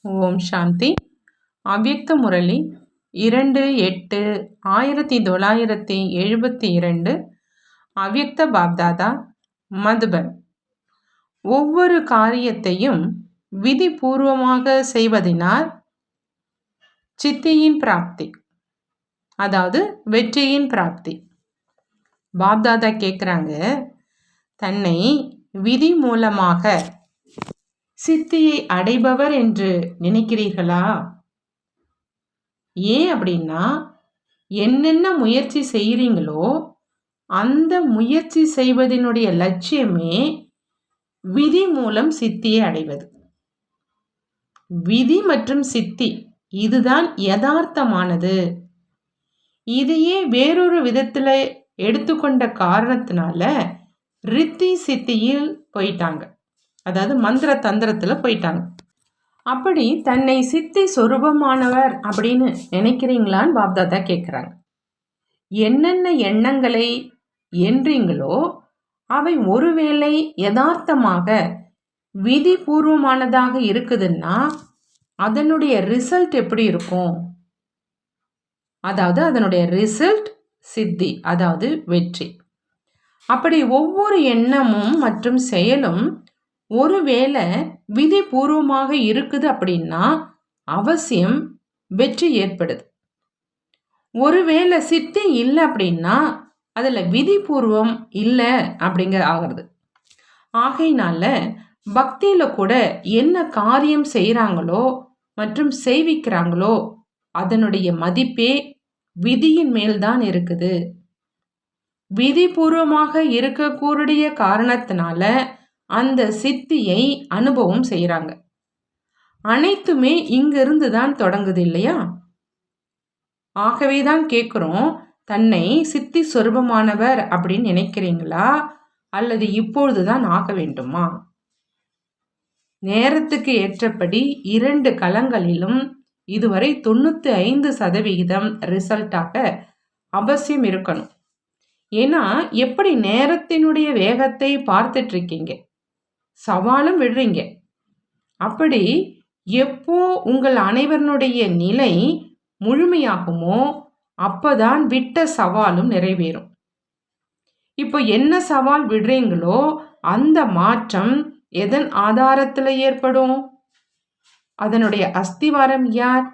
ஓம் சாந்தி. அவ்யக்த முரளி 2/8/1972. அவ்யக்த பாப்தாதா, மதுபன். ஒவ்வொரு காரியத்தையும் விதிபூர்வமாக செய்வதனால் சித்தியின் பிராப்தி, அதாவது வெற்றியின் பிராப்தி. பாப்தாதா கேட்குறாங்க, தன்னை விதி மூலமாக சித்தியை அடைபவர் என்று நினைக்கிறீர்களா? ஏன் அப்படின்னா, என்னென்ன முயற்சி செய்கிறீங்களோ அந்த முயற்சி செய்வதனுடைய லட்சியமே விதி மூலம் சித்தியை அடைவது. விதி மற்றும் சித்தி இதுதான் யதார்த்தமானது. இதையே வேறொரு விதத்தில் எடுத்துக்கொண்ட காரணத்தினால ரித்தி சித்தியில் போயிட்டாங்க, அதாவது மந்திர தந்திரத்தில் போயிட்டாங்க. அப்படி தன்னை சித்தி சொரூபமானவர் அப்படின்னு நினைக்கிறீங்களான்னு பாப்தாதா கேட்குறாங்க. என்னென்ன எண்ணங்களை என்றீங்களோ அவை ஒருவேளை யதார்த்தமாக விதிபூர்வமானதாக இருக்குதுன்னா அதனுடைய ரிசல்ட் எப்படி இருக்கும்? அதாவது அதனுடைய ரிசல்ட் சித்தி, அதாவது வெற்றி. அப்படி ஒவ்வொரு எண்ணமும் மற்றும் செயலும் ஒருவேளை விதிபூர்வமாக இருக்குது அப்படின்னா அவசியம் வெற்றி ஏற்படுது. ஒருவேளை சித்தி இல்லை அப்படின்னா அதில் விதிபூர்வம் இல்லை அப்படிங்க ஆகிறது. ஆகையினால பக்தியில் கூட என்ன காரியம் செய்கிறாங்களோ மற்றும் செய்விக்கிறாங்களோ அதனுடைய மதிப்பே விதியின் மேல்தான் இருக்குது. விதிபூர்வமாக இருக்கக்கூடிய காரணத்தினால அந்த சித்தியை அனுபவம் செய்கிறாங்க. அனைத்துமே இங்கிருந்து தான் தொடங்குது இல்லையா? ஆகவே தான் கேட்குறோம், தன்னை சித்தி சொரூபமானவர் அப்படின்னு நினைக்கிறீங்களா அல்லது இப்பொழுதுதான் ஆக வேண்டுமா? நேரத்துக்கு ஏற்றபடி 2 களங்களிலும் இதுவரை 95% ரிசல்ட்டாக அவசியம் இருக்கணும். ஏன்னா எப்படி நேரத்தினுடைய வேகத்தை பார்த்துட்டு இருக்கீங்க, சவாலும் விடுறீங்க. அப்படி எப்போ உங்கள் அனைவருடைய நிலை முழுமையாகுமோ அப்பதான் விட்ட சவாலும் நிறைவேறும். இப்போ என்ன சவால் விடுறீங்களோ அந்த மாற்றம் எதன் ஆதாரத்தில் ஏற்படும்? அதனுடைய அஸ்திவாரம் யார்?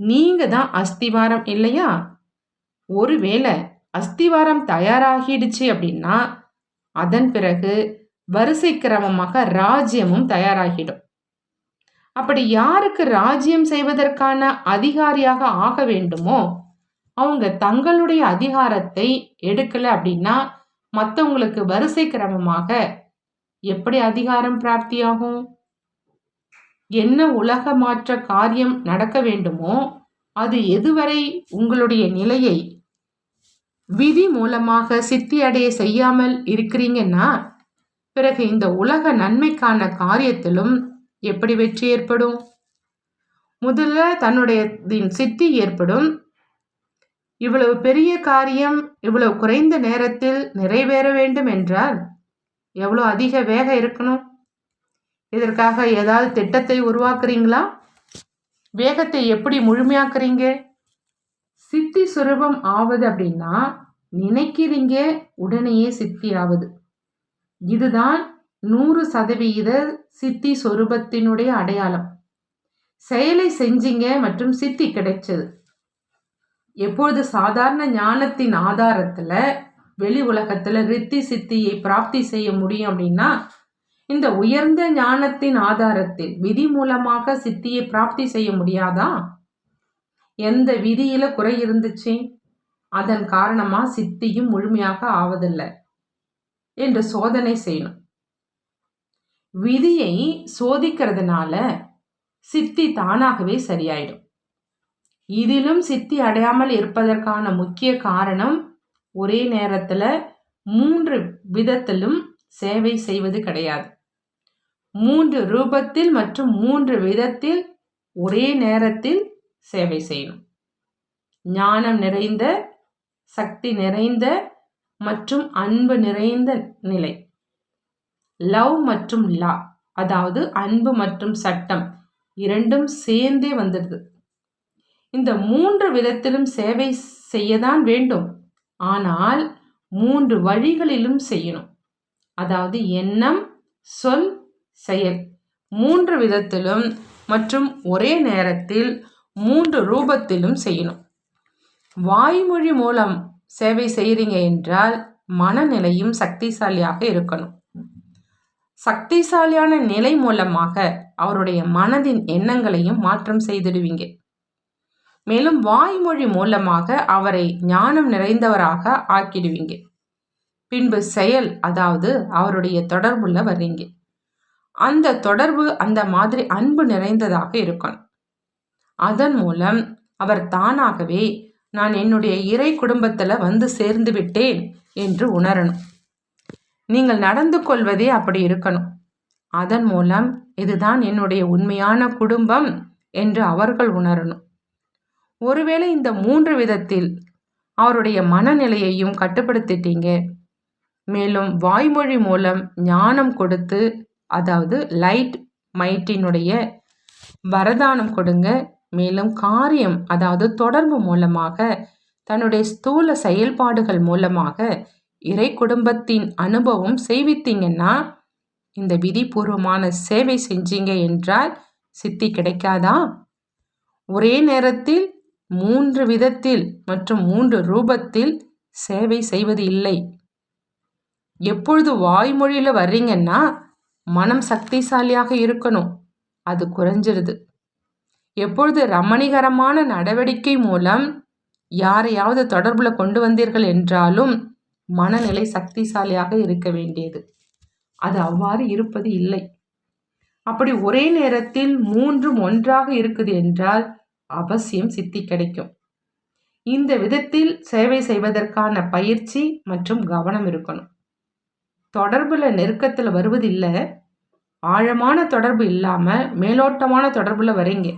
நீங்க தான் அஸ்திவாரம் இல்லையா? ஒருவேளை அஸ்திவாரம் தயாராகிடுச்சு அப்படின்னா அதன் பிறகு வரிசை கிரமமாக ராஜ்யமும் தயாராகிடும். அப்படி யாருக்கு ராஜ்யம் செய்வதற்கான அதிகாரியாக ஆக வேண்டுமோ அவங்க தங்களுடைய அதிகாரத்தை எடுக்கல அப்படின்னா மற்றவங்களுக்கு வரிசை கிரமமாக எப்படி அதிகாரம் பிராப்தியாகும்? என்ன உலக மாற்ற காரியம் நடக்க வேண்டுமோ அது எதுவரை உங்களுடைய நிலையை விதி மூலமாக சித்தி அடைய செய்யாமல் இருக்கிறீங்கன்னா பிறகு இந்த உலக நன்மைக்கான காரியத்திலும் எப்படி வெற்றி ஏற்படும்? முதல்ல தன்னுடைய சித்தி ஏற்படும். இவ்வளவு பெரிய காரியம் இவ்வளவு குறைந்த நேரத்தில் நிறைவேற வேண்டும் என்றால் எவ்வளவு அதிக வேகம் இருக்கணும்? இதற்காக ஏதாவது திட்டத்தை உருவாக்குறீங்களா? வேகத்தை எப்படி முழுமையாக்குறீங்க? சித்தி சுரூபம் ஆவது அப்படின்னா நினைக்கிறீங்க உடனேயே சித்தி ஆகுது. இதுதான் 100% சித்தி சொரூபத்தினுடைய அடையாளம். செயலை செஞ்சீங்க மற்றும் சித்தி கிடைச்சது. எப்பொழுது சாதாரண ஞானத்தின் ஆதாரத்துல வெளி உலகத்துல ரித்தி சித்தியை பிராப்தி செய்ய முடியும் அப்படின்னா இந்த உயர்ந்த ஞானத்தின் ஆதாரத்தில் விதி மூலமாக சித்தியை பிராப்தி செய்ய முடியாதா? எந்த விதியில குறை இருந்துச்சு, அதன் காரணமா சித்தியும் முழுமையாக ஆவதில்லை என்று சோதனை செய்யணும். விதியை சோதிக்கிறதுனால சித்தி தானாகவே சரியாயிடும். இதிலும் சித்தி அடையாமல் இருப்பதற்கான முக்கிய காரணம் ஒரே நேரத்துல 3 விதத்திலும் சேவை செய்வது கிடையாது. 3 ரூபத்தில் மற்றும் 3 விதத்தில் ஒரே நேரத்தில் சேவை செய்யணும். ஞானம் நிறைந்த, சக்தி நிறைந்த மற்றும் அன்பு நிறைந்த நிலை. லவ் மற்றும் லா, அதாவது அன்பு மற்றும் சட்டம் இரண்டும் சேர்ந்தே வந்துடுது. இந்த 3 விதத்திலும் சேவை செய்யதான் வேண்டும். ஆனால் 3 வழிகளிலும் செய்யணும். அதாவது எண்ணம், சொல், செயல் 3 விதத்திலும் மற்றும் ஒரே நேரத்தில் 3 ரூபத்திலும் செய்யணும். வாய்மொழி மூலம் சேவை செய்கிறீங்க என்றால் மனநிலையும் சக்திசாலியாக இருக்கணும். சக்திசாலியான நிலை மூலமாக அவருடைய மனதின் எண்ணங்களையும் மாற்றம் செய்திடுவீங்க. மேலும் வாய்மொழி மூலமாக அவரை ஞானம் நிறைந்தவராக ஆக்கிடுவீங்க. பின்பு செயல், அதாவது அவருடைய தொடர்புள்ள வர்றீங்க. அந்த தொடர்பு அந்த மாதிரி அன்பு நிறைந்ததாக இருக்கணும். அதன் மூலம் அவர் தானாகவே நான் என்னுடைய இறை குடும்பத்தில் வந்து சேர்ந்து விட்டேன் என்று உணரணும். நீங்கள் நடந்து கொள்வதே அப்படி இருக்கணும். அதன் மூலம் இதுதான் என்னுடைய உண்மையான குடும்பம் என்று அவர்கள் உணரணும். ஒருவேளை இந்த 3 விதத்தில் அவருடைய மனநிலையையும் கட்டுப்படுத்திட்டீங்க, மேலும் வாய்மொழி மூலம் ஞானம் கொடுத்து, அதாவது லைட் மைட்டினுடைய வரதானம் கொடுங்க. மேலும் காரியம், அதாவது தொடர்பு மூலமாக தன்னுடைய ஸ்தூல செயல்பாடுகள் மூலமாக இறை குடும்பத்தின் அனுபவம் செய்வித்தீங்கன்னா, இந்த விதிபூர்வமான சேவை செஞ்சீங்க என்றால் சித்தி கிடைக்காதா? ஒரே நேரத்தில் 3 விதத்தில் மற்றும் 3 ரூபத்தில் சேவை செய்வது இல்லை. எப்பொழுது வாய்மொழியில் வர்றீங்கன்னா மனம் சக்திசாலியாக இருக்கணும், அது குறைஞ்சிருது. எப்பொழுது ரமணிகரமான நடவடிக்கை மூலம் யாரையாவது தொடர்பில் கொண்டு வந்தீர்கள் என்றாலும் மனநிலை சக்திசாலியாக இருக்க வேண்டியது. அது அவ்வாறு இருப்பது இல்லை. அப்படி ஒரே நேரத்தில் 3 ஒன்றாக இருக்குது என்றால் அவசியம் சித்தி கிடைக்கும். இந்த விதத்தில் சேவை செய்வதற்கான பயிற்சி மற்றும் கவனம் இருக்கணும். தொடர்புல நெருக்கத்தில் வருவதில்லை, ஆழமான தொடர்பு இல்லாமல் மேலோட்டமான தொடர்புல வரீங்க.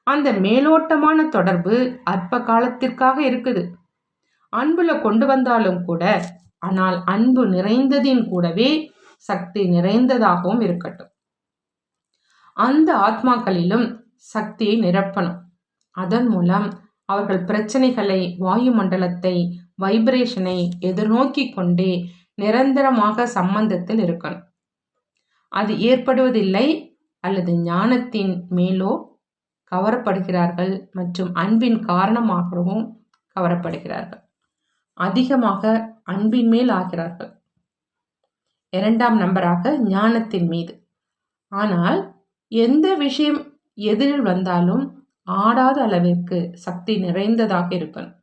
அந்த மேலோட்டமான தொடர்பு அற்ப காலத்திற்காக இருக்குது. அன்புல கொண்டு வந்தாலும் கூட, ஆனால் அன்பு நிறைந்ததின் கூடவே சக்தி நிறைந்ததாகவும் இருக்கட்டும். அந்த ஆத்மாக்களிலும் சக்தியை நிரப்பணும். அதன் மூலம் அவர்கள் பிரச்சனைகளை, வாயுமண்டலத்தை, வைப்ரேஷனை எதிர்நோக்கி கொண்டே நிரந்தரமாக சம்பந்தத்தில் இருக்கணும். அது ஏற்படுவதில்லை, அல்லது ஞானத்தின் மேலோ கவரப்படுகிறார்கள் மற்றும் அன்பின் காரணமாகவும் கவரப்படுகிறார்கள். அதிகமாக அன்பின் மேல் ஆகிறார்கள். 2ஆம் நம்பராக ஞானத்தின் மீது. ஆனால் எந்த விஷயம் எதிரில் வந்தாலும் ஆடாத அளவிற்கு சக்தி நிறைந்ததாக இருக்கணும்.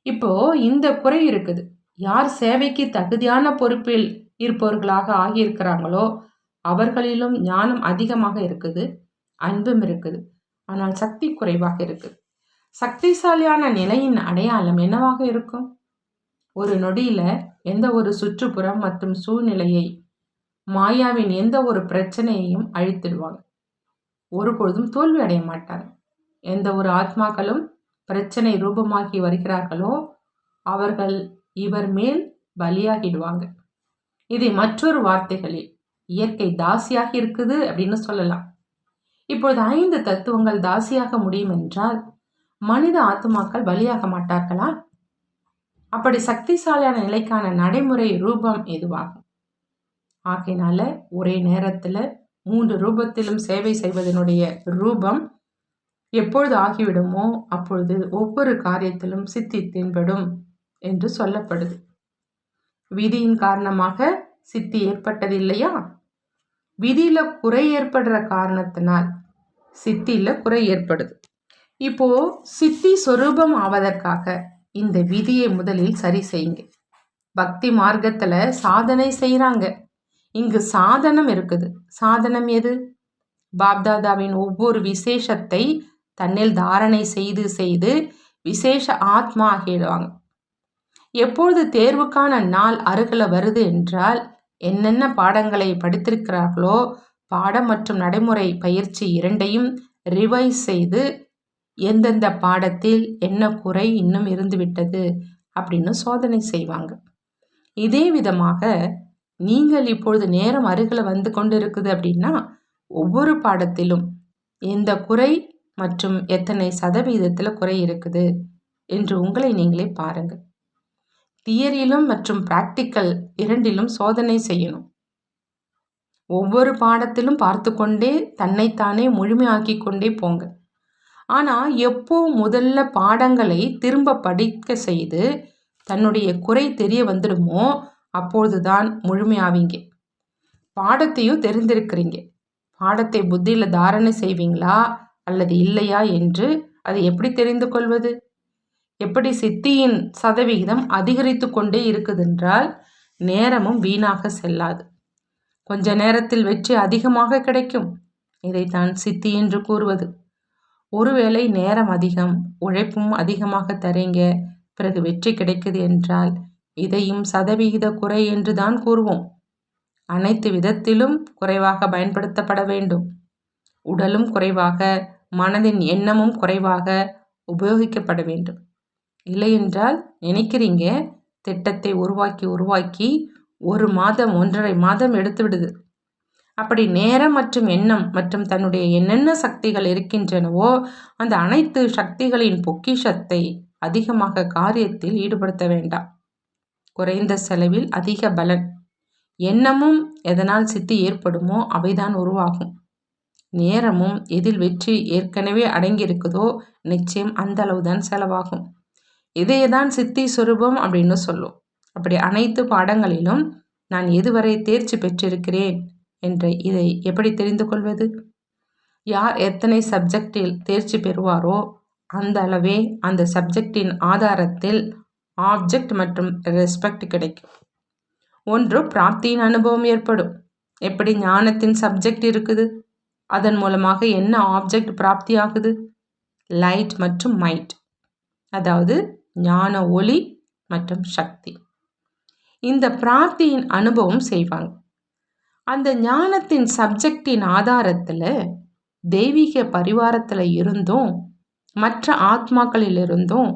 இப்போ இந்த குறை இருக்குது. யார் சேவைக்கு தகுதியான பொறுப்பில் இருப்பவர்களாக ஆகியிருக்கிறாங்களோ அவர்களிலும் ஞானம் அதிகமாக இருக்குது, அன்பும் இருக்குது. ஆனால் சக்தி குறைவாக இருக்குது. சக்திசாலியான நிலையின் அடையாளம் என்னவாக இருக்கும்? ஒரு நொடியில எந்த ஒரு சுற்றுப்புறம் மற்றும் சூழ்நிலையை, மாயாவின் எந்த ஒரு பிரச்சனையையும் அழித்திடுவாங்க. ஒருபொழுதும் தோல்வி அடைய மாட்டாங்க. எந்த ஒரு ஆத்மாக்களும் பிரச்சனை ரூபமாகி வருகிறார்களோ அவர்கள் இவர் மேல் பலியாகிடுவாங்க. இதை மற்றொரு வார்த்தைகளில் இயற்கை தாசியாக இருக்குது அப்படின்னு சொல்லலாம். இப்பொழுது 5 தத்துவங்கள் தாசியாக முடியும் என்றால் மனித ஆத்மாக்கள் பலியாக மாட்டார்களா? அப்படி சக்திசாலியான நிலைக்கான நடைமுறை ரூபம் எதுவாகும்? ஆகையினால ஒரே நேரத்தில் 3 ரூபத்திலும் சேவை செய்வதனுடைய ரூபம் எப்பொழுது ஆகிவிடுமோ அப்பொழுது ஒவ்வொரு காரியத்திலும் சித்தி தென்படும் என்று சொல்லப்படுது. விதியின் காரணமாக சித்தி ஏற்பட்டது இல்லையா? விதியில குறை ஏற்படுற காரணத்தினால் சித்தியில குறை ஏற்படுது. இப்போ சித்தி சொரூபம் ஆவதற்காக இந்த விதியை முதலில் சரி செய்யுங்க. பக்தி மார்க்கத்துல சாதனை செய்யறாங்க. இங்கு சாதனம் இருக்குது. சாதனம் எது? பாப்தாதாவின் ஒவ்வொரு விசேஷத்தை தன்னில் தாரணை செய்து செய்து விசேஷ ஆத்மா ஆகிடுவாங்க. எப்பொழுது தேர்வுக்கான நாள் அருகில் வருது என்றால் என்னென்ன பாடங்களை படித்திருக்கிறார்களோ பாடம் மற்றும் நடைமுறை பயிற்சி இரண்டையும் ரிவைஸ் செய்து எந்தெந்த பாடத்தில் என்ன குறை இன்னும் இருந்துவிட்டது அப்படின்னு சோதனை செய்வாங்க. இதே விதமாக நீங்கள் இப்பொழுது நேரம் அருகில் வந்து கொண்டு இருக்குது அப்படின்னா ஒவ்வொரு பாடத்திலும் எந்த குறை மற்றும் எத்தனை சதவீதத்தில் குறை இருக்குது என்று உங்களை நீங்களே பாருங்கள். தியரியிலும் மற்றும் பிராக்டிக்கல் இரண்டிலும் சோதனை செய்யணும். ஒவ்வொரு பாடத்திலும் பார்த்து கொண்டே தன்னைத்தானே முழுமையாக்கி கொண்டே போங்க. ஆனால் எப்போ முதல்ல பாடங்களை திரும்ப படிக்க செய்து தன்னுடைய குறை தெரிய வந்துடுமோ அப்பொழுதுதான் முழுமையாவீங்க. பாடத்தையும் தெரிந்திருக்கிறீங்க, பாடத்தை புத்தியில் தாரணை செய்வீங்களா அல்லது இல்லையா என்று அதை எப்படி தெரிந்து கொள்வது? எப்படி சித்தியின் சதவிகிதம் அதிகரித்து கொண்டே இருக்குதென்றால் நேரமும் வீணாக செல்லாது. கொஞ்ச நேரத்தில் வெற்றி அதிகமாக கிடைக்கும். இதைத்தான் சித்தி என்று கூறுவது. ஒருவேளை நேரம் அதிகம், உழைப்பும் அதிகமாக தரீங்க, பிறகு வெற்றி கிடைக்குது என்றால் இதையும் சதவிகித குறை என்று தான் கூறுவோம். அனைத்து விதத்திலும் குறைவாக பயன்படுத்தப்பட வேண்டும். உடலும் குறைவாக, மனதின் எண்ணமும் குறைவாக உபயோகிக்கப்பட வேண்டும். இல்லையென்றால் நினைக்கிறீங்க, திட்டத்தை உருவாக்கி 1 மாதம் 1.5 மாதம் எடுத்து விடுது. அப்படி நேரம் மற்றும் எண்ணம் மற்றும் தன்னுடைய என்னென்ன சக்திகள் இருக்கின்றனவோ அந்த அனைத்து சக்திகளின் பொக்கிஷத்தை அதிகமாக காரியத்தில் ஈடுபடுத்த வேண்டாம். குறைந்த செலவில் அதிக பலன். எண்ணமும் எதனால் சித்தி ஏற்படுமோ அவைதான் உருவாகும். நேரமும் எதில் வெற்றி ஏற்கனவே அடங்கியிருக்குதோ நிச்சயம் அந்த அளவுதான் செலவாகும். இதையேதான் சித்தி சுரூபம் அப்படின்னு சொல்லும். அப்படி அனைத்து பாடங்களிலும் நான் எதுவரை தேர்ச்சி பெற்றிருக்கிறேன் என்ற இதை எப்படி தெரிந்து கொள்வது? யார் எத்தனை சப்ஜெக்டில் தேர்ச்சி பெறுவாரோ அந்த அளவே அந்த சப்ஜெக்டின் ஆதாரத்தில் ஆப்ஜெக்ட் மற்றும் ரெஸ்பெக்ட் கிடைக்கும். ஒன்று பிராப்தியின் அனுபவம் ஏற்படும். எப்படி ஞானத்தின் சப்ஜெக்ட் இருக்குது, அதன் மூலமாக என்ன ஆப்ஜெக்ட் பிராப்தி ஆகுது? லைட் மற்றும் மைட், அதாவது ஞான ஒளி மற்றும் சக்தி. இந்த பிராப்தியின் அனுபவம் செய்வாங்க. அந்த ஞானத்தின் சப்ஜெக்டின் ஆதாரத்தில் தெய்வீக பரிவாரத்தில் இருந்தும் மற்ற ஆத்மாக்களிலிருந்தும்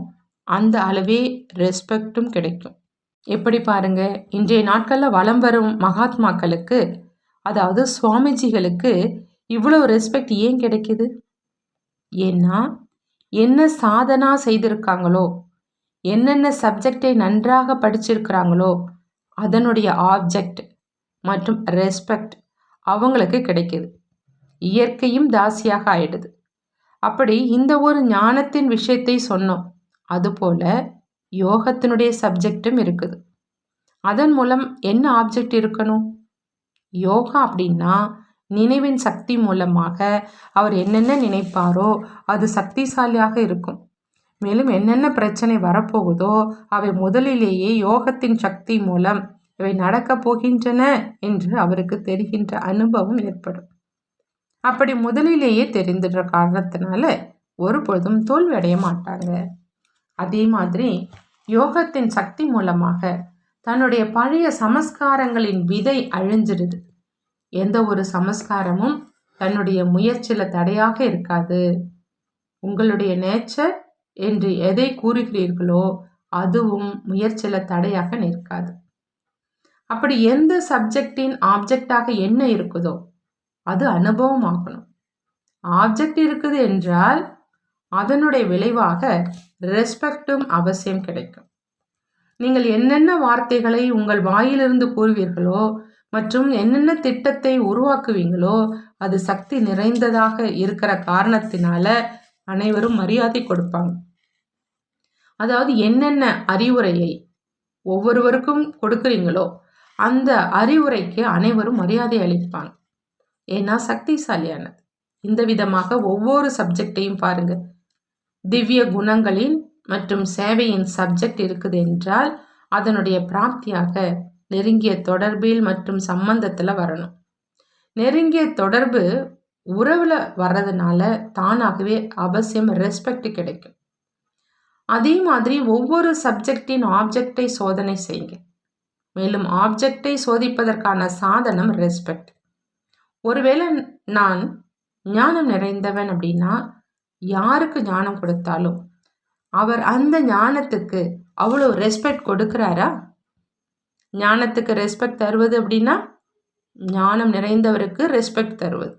அந்த அளவே ரெஸ்பெக்டும் கிடைக்கும். எப்படி பாருங்க, இன்றைய நாட்களில் வலம் வரும் மகாத்மாக்களுக்கு, அதாவது சுவாமிஜிகளுக்கு இவ்வளோ ரெஸ்பெக்ட் ஏன் கிடைக்குது? ஏன்னா என்ன சாதனா செய்திருக்காங்களோ, என்னென்ன சப்ஜெக்டை நன்றாக படிச்சிருக்கிறாங்களோ அதனுடைய ஆப்ஜெக்ட் மற்றும் ரெஸ்பெக்ட் அவங்களுக்கு கிடைக்குது. இயற்கையும் தாசியாக ஆயிடுது. அப்படி இந்த ஒரு ஞானத்தின் விஷயத்தை சொன்னோம். அதுபோல யோகத்தினுடைய சப்ஜெக்டும் இருக்குது. அதன் மூலம் என்ன ஆப்ஜெக்ட் இருக்கணும்? யோகா அப்படின்னா நினைவின் சக்தி மூலமாக அவர் என்னென்ன நினைப்பாரோ அது சக்திசாலியாக இருக்கும். மேலும் என்னென்ன பிரச்சனை வரப்போகுதோ அவை முதலிலேயே யோகத்தின் சக்தி மூலம் இவை நடக்கப் போகின்றன என்று அவருக்கு தெரிகின்ற அனுபவம் ஏற்படும். அப்படி முதலிலேயே தெரிந்துடுற காரணத்தினால ஒருபொழுதும் தோல்வி அடைய மாட்டாங்க. அதே மாதிரி யோகத்தின் சக்தி மூலமாக தன்னுடைய பழைய சமஸ்காரங்களின் விதை அழிஞ்சிடுது. எந்த ஒரு சமஸ்காரமும் தன்னுடைய முயற்சியில் தடையாக இருக்காது. உங்களுடைய நேச்சர் என்று எதை கூறுகிறீர்களோ அதுவும் முயற்சியில் தடையாக நிற்காது. அப்படி எந்த சப்ஜெக்டின் ஆப்ஜெக்டாக என்ன இருக்குதோ அது அனுபவம் ஆகணும். ஆப்ஜெக்ட் இருக்குது என்றால் அதனுடைய விளைவாக ரெஸ்பெக்டும் அவசியம் கிடைக்கும். நீங்கள் என்னென்ன வார்த்தைகளை உங்கள் வாயிலிருந்து கூறுவீர்களோ மற்றும் என்னென்ன திட்டத்தை உருவாக்குவீங்களோ அது சக்தி நிறைந்ததாக இருக்கிற காரணத்தினால அனைவரும் மரியாதை கொடுப்பாங்க. அதாவது என்னென்ன அறிவுரையை ஒவ்வொருவருக்கும் கொடுக்குறீங்களோ அந்த அறிவுரைக்கு அனைவரும் மரியாதை அளிப்பாங்க. ஏன்னா சக்திசாலியானது. இந்த விதமாக ஒவ்வொரு சப்ஜெக்டையும் பாருங்க. திவ்ய குணங்களின் மற்றும் சேவையின் சப்ஜெக்ட் இருக்குது என்றால் அதனுடைய பிராப்தியாக நெருங்கிய தொடர்பில் மற்றும் சம்பந்தத்தில் வரணும். நெருங்கிய தொடர்பு உறவில் வர்றதுனால தானாகவே அவசியம் ரெஸ்பெக்ட் கிடைக்கும். அதே மாதிரி ஒவ்வொரு சப்ஜெக்டின் ஆப்ஜெக்டை சோதனை செய்யுங்க. மேலும் ஆப்ஜெக்டை சோதிப்பதற்கான சாதனம் ரெஸ்பெக்ட். ஒருவேளை நான் ஞானம் நிறைந்தவன் அப்படின்னா யாருக்கு ஞானம் கொடுத்தாலும் அவர் அந்த ஞானத்துக்கு அவ்வளோ ரெஸ்பெக்ட் கொடுக்குறாரா? ஞானத்துக்கு ரெஸ்பெக்ட் தருவது அப்படின்னா ஞானம் நிறைந்தவருக்கு ரெஸ்பெக்ட் தருவது.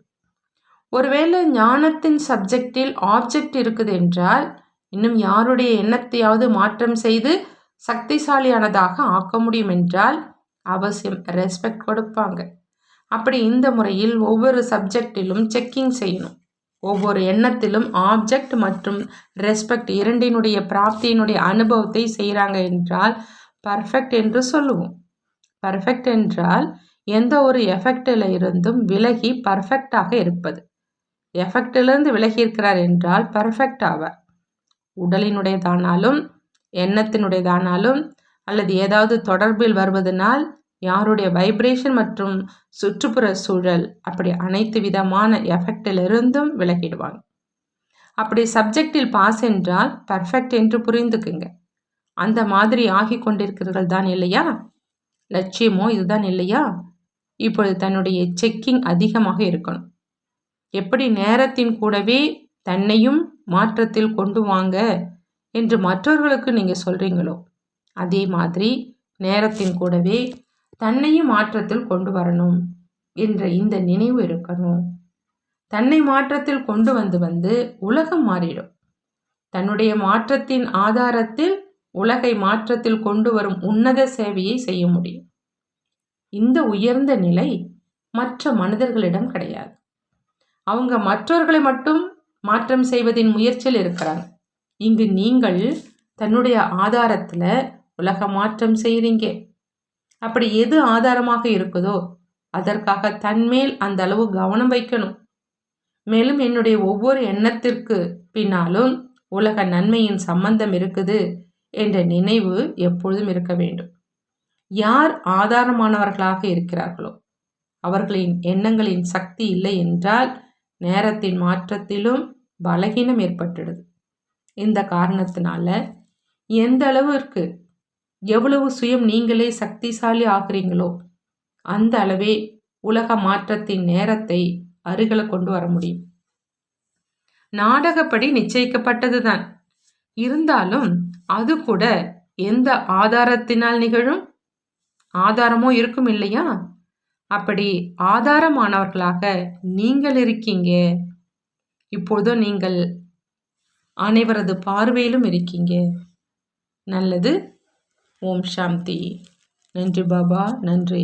ஒருவேளை ஞானத்தின் சப்ஜெக்டில் ஆப்ஜெக்ட் இருக்குது என்றால் இன்னும் யாருடைய எண்ணத்தையாவது மாற்றம் செய்து சக்திசாலியானதாக ஆக்க முடியும் என்றால் அவசியம் ரெஸ்பெக்ட் கொடுப்பாங்க. அப்படி இந்த முறையில் ஒவ்வொரு சப்ஜெக்டிலும் செக்கிங் செய்யணும். ஒவ்வொரு எண்ணத்திலும் ஆப்ஜெக்ட் மற்றும் ரெஸ்பெக்ட் இரண்டினுடைய பிராப்தியினுடைய அனுபவத்தை செய்கிறாங்க என்றால் பர்ஃபெக்ட் என்று சொல்லுவோம். பர்ஃபெக்ட் என்றால் எந்த ஒரு எஃபெக்டில் இருந்தும் விலகி பர்ஃபெக்டாக இருப்பது. எஃபெக்டிலிருந்து விலகி இருக்கிறார் என்றால் பர்ஃபெக்ட் ஆவார். உடலினுடையதானாலும் எண்ணத்தினுடையதானாலும் அல்லது ஏதாவது தொடர்பில் வருவதனால் யாருடைய வைப்ரேஷன் மற்றும் சுற்றுப்புற சூழல் அப்படி அனைத்து விதமான எஃபெக்டிலிருந்தும் விலகிடுவாங்க. அப்படி சப்ஜெக்டில் பாஸ் என்றால் பர்ஃபெக்ட் என்று புரிந்துக்குங்க. அந்த மாதிரி ஆகி கொண்டிருக்கிறீர்கள் தான் இல்லையா? லட்சியமோ இதுதான் இல்லையா? இப்பொழுது தன்னுடைய செக்கிங் அதிகமாக இருக்கணும். எப்படி நேரத்தின் கூடவே தன்னையும் மாற்றத்தில் கொண்டு வாங்க என்று மற்றவர்களுக்கு நீங்கள் சொல்கிறீங்களோ அதே மாதிரி நேரத்தின் கூடவே தன்னையும் மாற்றத்தில் கொண்டு வரணும் என்ற இந்த நினைவு இருக்கணும். தன்னை மாற்றத்தில் கொண்டு வந்து உலகம் மாறிடும். தன்னுடைய மாற்றத்தின் ஆதாரத்தில் உலகை மாற்றத்தில் கொண்டு வரும் உன்னத சேவையை செய்ய முடியும். இந்த உயர்ந்த நிலை மற்ற மனிதர்களிடம் கிடையாது. அவங்க மற்றவர்களை மட்டும் மாற்றம் செய்வதின் முயற்சியில் இருக்கிறாங்க. இங்கு நீங்கள் தன்னுடைய ஆதாரத்தில் உலக மாற்றம் செய்கிறீங்க. அப்படி எது ஆதாரமாக இருக்குதோ அதற்காக தன்மேல் அந்த அளவு கவனம் வைக்கணும். மேலும் என்னுடைய ஒவ்வொரு எண்ணத்திற்கு பின்னாலும் உலக நன்மையின் சம்பந்தம் இருக்குது என்ற நினைவு எப்பொழுதும் இருக்க வேண்டும். யார் ஆதாரமானவர்களாக இருக்கிறார்களோ அவர்களின் எண்ணங்களின் சக்தி இல்லை என்றால் நேரத்தின் மாற்றத்திலும் பலகீனம் ஏற்பட்டுடுது. இந்த காரணத்தினால எந்த அளவிற்கு எவ்வளவு சுயம் நீங்களே சக்திசாலி ஆகிறீங்களோ அந்த அளவே உலக மாற்றத்தின் நேரத்தை அருகில கொண்டு வர முடியும். நாடகப்படி நிச்சயிக்கப்பட்டது தான். இருந்தாலும் அது கூட எந்த ஆதாரத்தினால் நிகழும்? ஆதாரமோ இருக்கும் இல்லையா? அப்படி ஆதாரமானவர்களாக நீங்கள் இருக்கீங்க. இப்போது நீங்கள் அனைவரது பார்வையிலும் இருக்கீங்க. நல்லது. ஓம் சாந்தி. நன்றி பாபா, நன்றி.